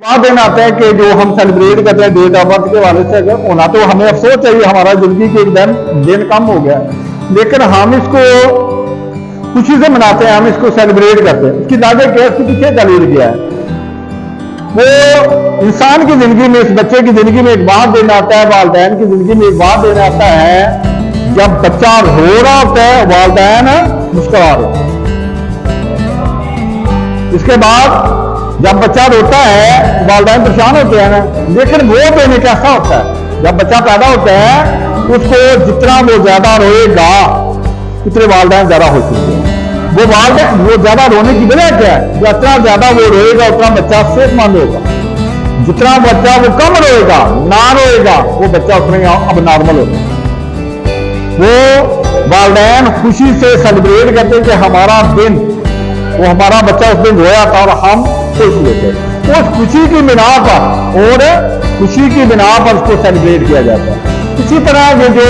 वहां दिन आता है कि जो हम सेलिब्रेट करते हैं डेट ऑफ बर्थ के वाले से अगर होना तो हमें अफसोस चाहिए, हमारा जिंदगी के एक दिन कम हो गया, लेकिन हम इसको खुशी से मनाते हैं, हम इसको सेलिब्रेट करते हैं। इसकी वजह क्या है, इसके पीछे दलील क्या है? वो इंसान की जिंदगी में, इस बच्चे की जिंदगी में एक बात दिन आता है, वालिदैन की जिंदगी में एक बात दिन आता है, जब बच्चा रो रहा होता है वालिदैन मुस्कुरा रहे होते हैं। इसके बाद जब बच्चा रोता है वालिदैन परेशान होते हैं ना, लेकिन वो दिन कैसा होता है, जब बच्चा पैदा होता है उसको जितना वो ज्यादा रोएगा उतने वालिदैन ज्यादा हो चुके हैं। वो ज्यादा रोने की वजह क्या है? जितना ज्यादा वो रोएगा उतना बच्चा सेहतमंद होगा, जितना बच्चा वो कम रोएगा, ना रोएगा, वो बच्चा उसमें अब नॉर्मल होगा। वो वालिदैन खुशी से सेलिब्रेट करते हैं कि हमारा दिन, वो हमारा बच्चा उस दिन रोया था और हम खुश लेते, उस खुशी की बिना पर, और खुशी की बिना पर उसको सेलिब्रेट किया जाता है। इसी तरह ये जो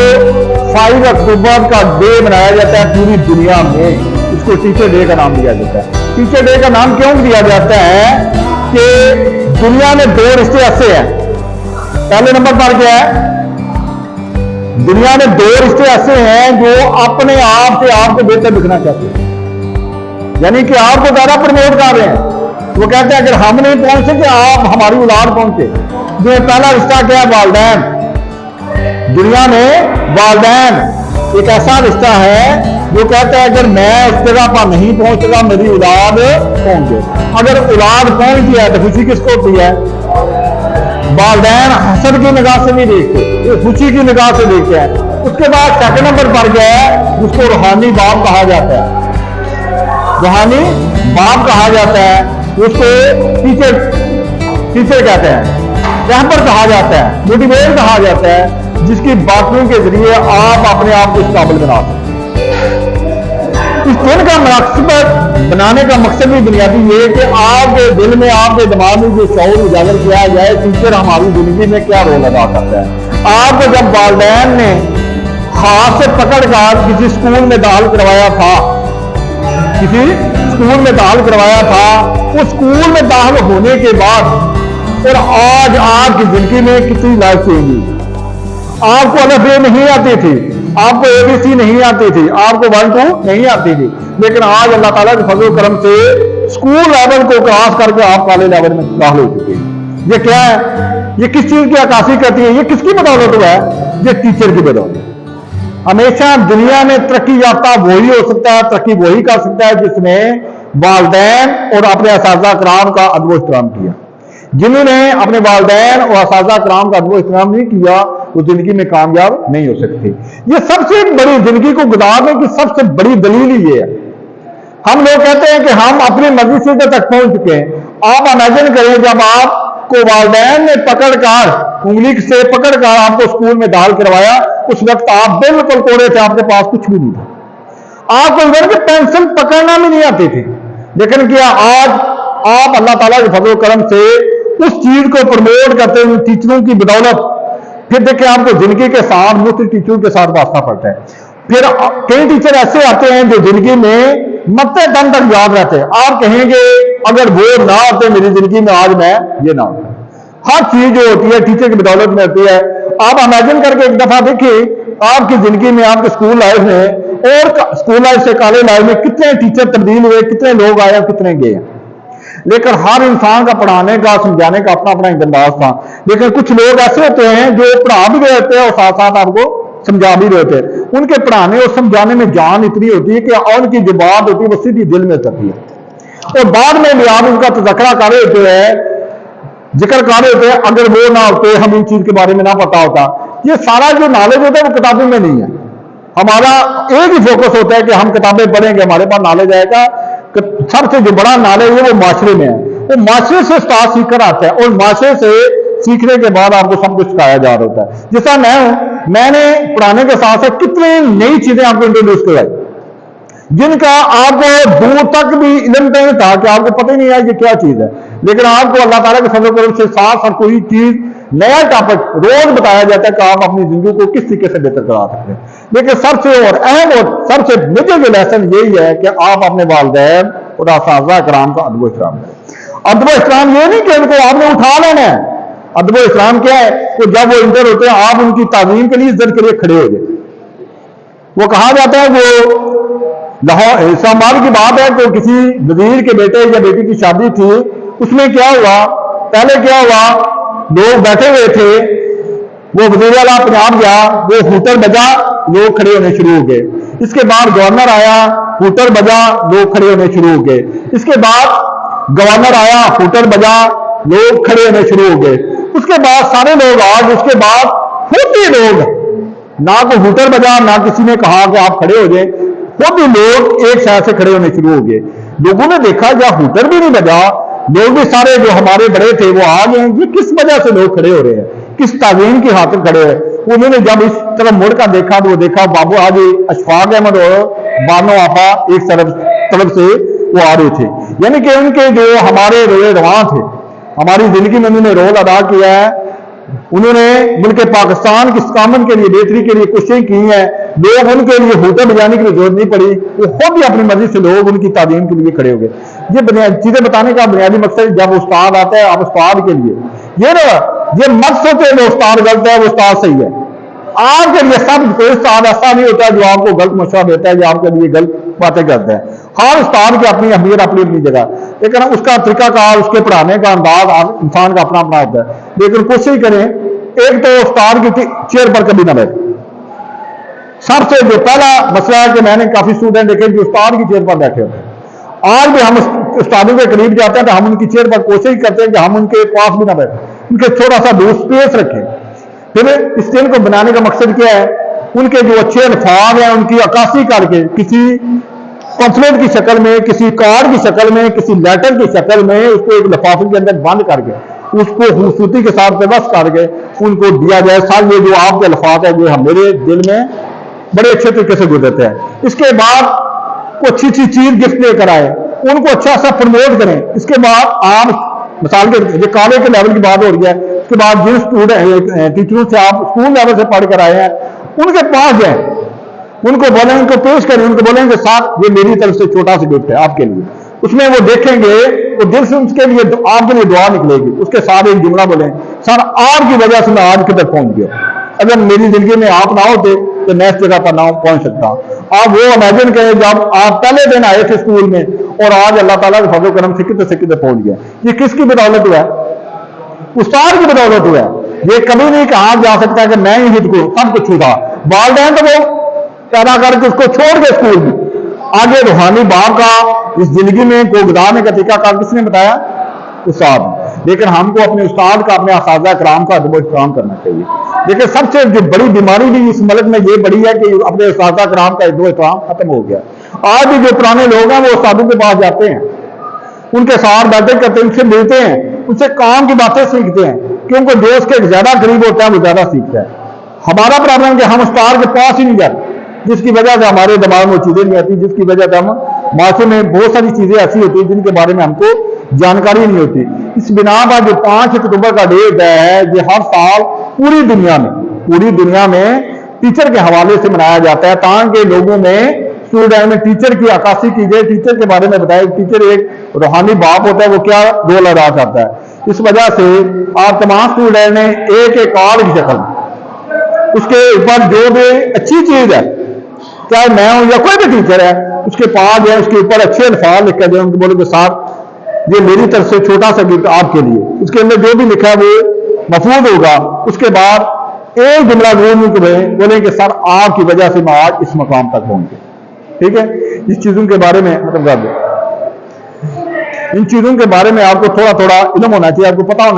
5 अक्टूबर का डे मनाया जाता है पूरी दुनिया में, इसको टीचर डे का नाम दिया जाता है। टीचर डे का नाम क्यों दिया जाता है कि दुनिया में 2 रिश्ते ऐसे हैं। पहले नंबर पर क्या है? दुनिया में 2 रिश्ते ऐसे हैं जो अपने आप से आपको बेहतर दिखना चाहते हैं, यानी कि आपको ज्यादा प्रमोट कर रहे हैं। वो कहते हैं अगर हम नहीं पहुंच सके आप हमारी औलाद पहुंचे। जो पहला रिश्ता क्या है? वालिदैन। दुनिया में वालिदैन एक ऐसा रिश्ता है जो कहता है अगर मैं उस जगह पर नहीं पहुंचेगा मेरी औलाद पहुंचे। अगर औलाद पहुंच गया है तो खुशी किसको होती है? वालिदैन हसद की निगाह से नहीं देखते, खुशी की निगाह से देखते हैं। उसके बाद सेकंड नंबर पर गया है जिसको रूहानी बाप कहा जाता है। रूहानी बाप कहा जाता है, उसको टीचर कहते हैं, रहबर कहा जाता है, मोटिवेटर कहा जाता है, जिसकी बातों के जरिए आप अपने आप को इस काबिल बना सकते हैं। इस दिन का मकसद बनाने का मकसद भी बुनियादी ये है कि आपके दिल में, आपके दिमाग में जो शऊर उजागर किया जाए टीचर हमारी जिंदगी में क्या रोल अदा करता है। आपको जब वालिदैन ने हाथ से पकड़कर किसी स्कूल में दाखिल करवाया था, किसी स्कूल में दाखिल करवाया था, उस स्कूल में दाखिल होने के बाद और आज आपकी जिंदगी में कितनी लाइफ चेंज हुई। आपको अलग नहीं आती थी, आपको ABC नहीं आती थी, आपको 1 2 नहीं आती थी, लेकिन आज अल्लाह ताला के फजल करम से स्कूल लेवल को क्रॉस करके आप कॉलेज लेवल में दाखिल हो चुके हैं। ये क्या है? ये किस चीज की अक्कासी करती है? ये किसकी बदौलत हुआ है? ये टीचर की बदौलत। हमेशा दुनिया में तरक्की याफ्ता वही हो सकता है, तरक्की वही कर सकता है जिसने वालिदैन और अपने असातिज़ा किराम का अदब एहतराम किया। जिन्होंने अपने वालिदैन और असातिज़ा किराम का अदब एहतराम नहीं किया वो जिंदगी में कामयाब नहीं हो सकती। ये सबसे बड़ी, जिंदगी को गुजारने की सबसे बड़ी दलील ही ये है। हम लोग कहते हैं कि हम अपनी मर्जी से तक पहुंच चुके हैं। आप इमेजिन करें जब आपको वालिदैन ने पकड़कर, उंगली से पकड़कर आपको स्कूल में दाखिल करवाया, उस वक्त आप बिल्कुल कोरे थे, आपके पास कुछ भी नहीं था, आपको पेंसिल पकड़ना भी नहीं आती थी, लेकिन क्या आज आप अल्लाह ताला के फजल करम से उस चीज को प्रमोट करते हुए टीचरों की बदौलत, फिर देखिए आपको जिंदगी के साथ मुख्तलिफ टीचरों के साथ वास्ता पड़ता है। फिर कई टीचर ऐसे आते हैं जो जिंदगी में मरते दम तक याद रहते हैं। आप कहेंगे अगर वो ना होते मेरी जिंदगी में आज मैं ये ना होता। हर चीज जो होती है टीचर की बदौलत में होती है। आप इमेजिन करके एक दफा देखिए आपकी जिंदगी में, आपके स्कूल लाइफ में और स्कूल लाइफ से कॉलेज लाइफ में कितने टीचर तब्दील हुए, कितने लोग आए, कितने गए, लेकिन हर इंसान का पढ़ाने का, समझाने का अपना अपना एक अंदाज था। लेकिन कुछ लोग ऐसे होते हैं जो पढ़ा भी रहे होते हैं और साथ साथ आपको समझा भी रहे होते हैं। उनके पढ़ाने और समझाने में जान इतनी होती है कि उनकी जो बात होती है वो सीधी दिल में उतरती है, और बाद में भी आप उनका तज़किरा कर रहे होते हैं, जिक्र कर रहे होते हैं। अगर वो ना होते, हम इन चीज के बारे में ना पता होता, ये सारा जो नॉलेज होता है वो किताबों में नहीं है। हमारा एक ही फोकस होता है कि हम किताबें पढ़ेंगे, हमारे पास नॉलेज आएगा। सबसे जो बड़ा नॉलेज है वो माशरे में है, वो माशरे से स्टार्ट सीखकर आता है, और माशरे से सीखने के बाद आपको सब कुछ सिखाया जा रहा होता है। जैसा मैं हूं, मैंने पढ़ाने के साथ साथ कितनी नई चीजें आपको इंट्रोड्यूस करवाई जिनका आपको दूर तक भी इल्म नहीं था, कि आपको पता ही नहीं है कि क्या चीज है, लेकिन आपको अल्लाह ताला के फजल करम से साथ साथ कोई चीज, नया टॉपिक रोज बताया जाता है कि आप अपनी जिंदगी को किस तरीके से बेहतर करा सकते हैं। लेकिन सबसे और अहम और सबसे मेजर लेसन यही है कि आप अपने वालिदैन और असातिज़ा किराम का अदब एहतराम करें। अदब इस्लाम ये नहीं कि उनको आपने उठा लेना है। अदब इस्लाम क्या है? तो जब वो इंटर होते हैं आप उनकी ताज़ीम के लिए, इज्जत के लिए खड़े हो जाए। वो कहा जाता है, वो लाहौर इस्लामाबाद की बात है, तो किसी वजीर के बेटे या बेटी की शादी थी, उसमें क्या हुआ, पहले क्या हुआ, लोग बैठे हुए थे, वो वजीर आला पंजाब गया, वो हूटर बजा, लोग खड़े होने शुरू हो गए। इसके बाद गवर्नर आया, हूटर बजा, लोग खड़े होने शुरू हो गए। इसके बाद गवर्नर आया, हूटर बजा, लोग खड़े होने शुरू हो गए। उसके बाद सारे लोग आज, उसके बाद खुद ही लोग, ना को हूटर बजा, ना किसी ने कहा कि आप खड़े हो जाए, खुद ही लोग एक साइड से खड़े होने शुरू हो गए। लोगों ने देखा या हूटर भी नहीं बजा, लोग भी सारे जो हमारे बड़े थे वो आ गए, ये किस वजह से लोग खड़े हो रहे हैं, किस ताज़ीम की खातिर खड़े हैं। उन्होंने जब इस तरफ मुड़कर देखा तो वो देखा बाबू हाजी अशफाक अहमद और बानो आपा एक तरफ से वो आ रहे थे। यानी कि उनके जो हमारे रोए रवां थे, हमारी जिंदगी में उन्होंने रोल अदा किया है। उन्होंने मुल्क पाकिस्तान की इस्कामत के लिए, बेहतरी के लिए कोशिशें की हैं। लोग उनके लिए हूटर बजाने की जरूरत नहीं पड़ी, वो खुद ही अपनी मर्जी से लोग उनकी तालीम के लिए खड़े हो गए। ये चीजें बताने का बुनियादी मकसद, जब उस्ताद आता है आप उस्ताद के लिए, ये मत सोचे वो उस्ताद गलत है, वो उस्ताद सही है। आपके लिए सब कोई उस्ताद ऐसा नहीं होता जो आपको गलत मशवरा देता है या आपके लिए गलत बातें करता है। हर उस्ताद की अपनी अहमियत, अपनी अपनी जगह, लेकिन उसका तरीकाकार, उसके पढ़ाने का अंदाज इंसान का अपना अपना होता है। लेकिन कोशिश करें, एक तो उस्ताद की चेयर पर कभी ना बैठे। सबसे जो पहला मसला है कि मैंने काफी स्टूडेंट देखे जो उस्ताद की चेयर पर बैठे होते हैं। आज भी हम उस्तादों के करीब जाते हैं तो हम उनकी चेयर पर कोशिश करते हैं कि हम उनके पास भी ना बैठे, उनके थोड़ा सा दूर स्पेस रखें। फिर इस चेयर को बनाने का मकसद क्या है? उनके जो अच्छे अल्फाज हैं उनकी अक्कासी करके किसी पंफलेट की शक्ल में, किसी कार्ड की शक्ल में, किसी लेटर की शक्ल में उसको एक लिफाफे के अंदर बंद करके उसको खूबसूरती के साथ पेबस्त करके उनको दिया जाए। साल ये जो आपके अल्फाज है जो मेरे दिल में बड़े अच्छे तरीके से गुजरते हैं। इसके बाद वो अच्छी अच्छी चीज गिफ्ट लेकर आए, उनको अच्छा सा प्रमोट करें। इसके बाद आप मिसाल के कॉलेज के लेवल की बात हो रही है, उसके बाद जिन स्टूडेंट टीचरों से आप स्कूल लेवल से पढ़ कर आए हैं उनके पास जाए, उनको बोलें, उनको पेश करें, उनको बोलेंगे साहब ये मेरी तरफ से छोटा सा गिफ्ट है आपके लिए। उसमें वो देखेंगे, वो दिल से उसके लिए आपके लिए दुआ निकलेगी। उसके साथ एक जुमला बोलें, सर आपकी वजह से मैं आज के तक पहुंच गया, अगर मेरी जिंदगी में आप ना होते तो मैं इस जगह पर ना पहुंच सकता। आप वो इमेजिन करें जब आप पहले दिन आए थे स्कूल में और आज अल्लाह ताला के फजल करम से कितने पहुंच गया। ये किसकी बदौलत हुआ है? उस्ताद की बदौलत हुआ है। ये कभी नहीं कहा जा सकता कि मैं ही को सब कुछ छूटा। वालिदैन तो वो पैदा करके उसको छोड़ के स्कूल में आगे रूहानी बाप का इस जिंदगी में को गुजारने का तरीका कार किसने बताया? उस्ताद। लेकिन हमको अपने उस्ताद का, अपने असातिज़ा कराम का अदब एहतराम करना चाहिए। देखिए सबसे जो बड़ी बीमारी भी इस मुल्क में ये बड़ी है कि अपने उस्ताद कराम का अदब एहतराम खत्म हो गया। आज भी जो पुराने लोग हैं वो उस्तादों के पास जाते हैं, उनके साथ बैठक करते हैं, उनसे मिलते हैं, उनसे काम की बातें सीखते हैं, क्योंकि जो उसके ज्यादा करीब होता है वो ज्यादा सीखता है। हमारा प्रॉब्लम कि हम उस्ताद के पास ही नहीं जाते, जिसकी वजह से हमारे दिमाग में चीजें नहीं आती, जिसकी वजह से हम माशरे में बहुत सारी चीजें ऐसी होती हैं जिनके बारे में हमको जानकारी नहीं होती। इस बिना पर जो 5 अक्टूबर का डेट है, ये हर साल पूरी दुनिया में टीचर के हवाले से मनाया जाता है, ताकि लोगों में, स्टूडेंट में टीचर की अक्कासी की जाए, टीचर के बारे में बताया। टीचर एक रूहानी बाप होता है, वो क्या रोल अदा करता है। इस वजह से आप तमाम स्टूडेंट ने एक कार्ड की शक्ल, उसके ऊपर जो भी अच्छी चीज है, चाहे मैं हूं या कोई भी टीचर है, उसके पास है, उसके ऊपर अच्छे अल्फाज लिख कर दें, उनको बोले साहब ये मेरी तरफ से छोटा सा गिफ्ट आपके लिए। उसके अंदर जो भी लिखा है वो महफूज होगा। उसके बाद एक जुमला जरूर बोले कि सर आपकी वजह से मैं आज इस मकाम तक पहुंच गया। ठीक है, इस चीजों के बारे में मतलब इन चीजों के बारे में आपको थोड़ा थोड़ा इल्म होना चाहिए, आपको पता होना